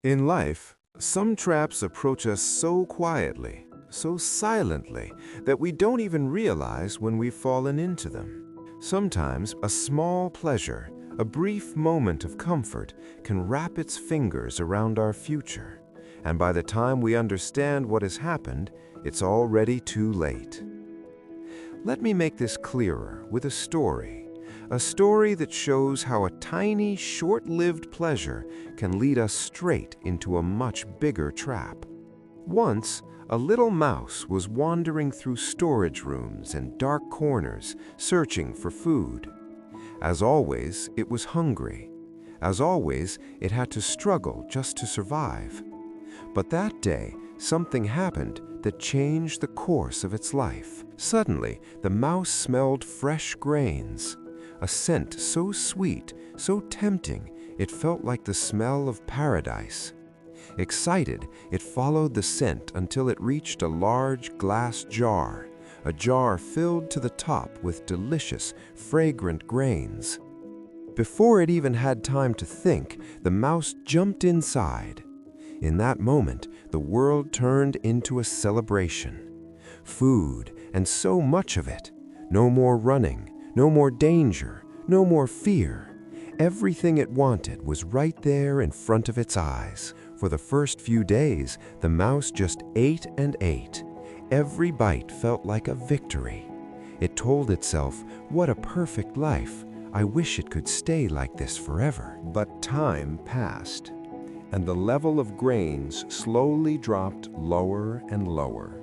In life, some traps approach us so quietly, so silently, that we don't even realize when we've fallen into them. Sometimes a small pleasure, a brief moment of comfort, can wrap its fingers around our future. And by the time we understand what has happened, it's already too late. Let me make this clearer with a story that shows how a tiny, short-lived pleasure can lead us straight into a much bigger trap. Once, a little mouse was wandering through storage rooms and dark corners, searching for food. As always, it was hungry. As always, it had to struggle just to survive. But that day, something happened that changed the course of its life. Suddenly, the mouse smelled fresh grains. A scent so sweet, so tempting, it felt like the smell of paradise. Excited, it followed the scent until it reached a large glass jar, a jar filled to the top with delicious, fragrant grains. Before it even had time to think, the mouse jumped inside. In that moment, the world turned into a celebration. Food, and so much of it. No more running. No more danger, no more fear. Everything it wanted was right there in front of its eyes. For the first few days, the mouse just ate and ate. Every bite felt like a victory. It told itself, "What a perfect life. I wish it could stay like this forever." But time passed, and the level of grains slowly dropped lower and lower.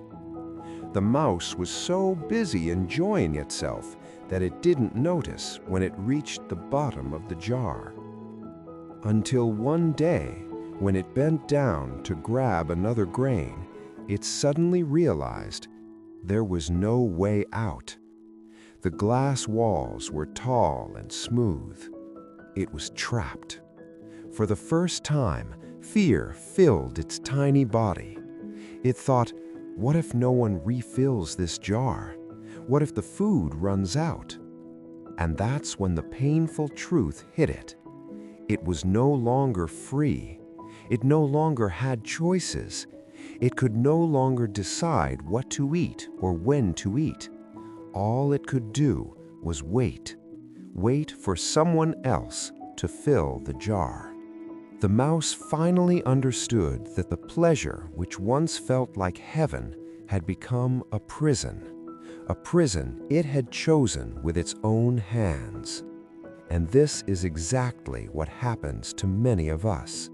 The mouse was so busy enjoying itself that it didn't notice when it reached the bottom of the jar. Until one day, when it bent down to grab another grain, it suddenly realized there was no way out. The glass walls were tall and smooth. It was trapped. For the first time, fear filled its tiny body. It thought, what if no one refills this jar? What if the food runs out? And that's when the painful truth hit it. It was no longer free. It no longer had choices. It could no longer decide what to eat or when to eat. All it could do was wait. Wait for someone else to fill the jar. The mouse finally understood that the pleasure which once felt like heaven had become a prison it had chosen with its own hands. And this is exactly what happens to many of us.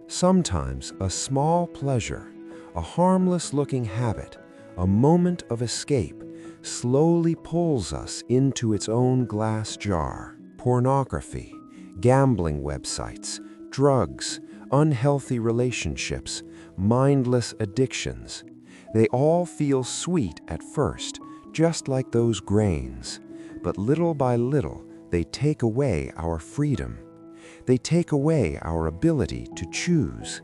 Sometimes a small pleasure, a harmless-looking habit, a moment of escape, slowly pulls us into its own glass jar. Pornography, gambling websites, drugs, unhealthy relationships, mindless addictions. They all feel sweet at first, just like those grains. But little by little, they take away our freedom. They take away our ability to choose.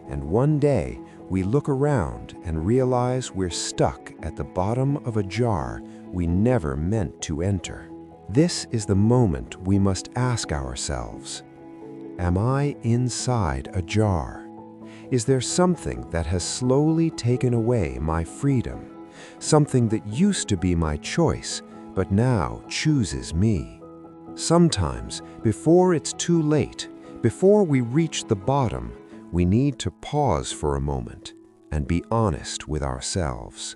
And one day, we look around and realize we're stuck at the bottom of a jar we never meant to enter. This is the moment we must ask ourselves, am I inside a jar? Is there something that has slowly taken away my freedom? Something that used to be my choice, but now chooses me? Sometimes, before it's too late, before we reach the bottom, we need to pause for a moment and be honest with ourselves.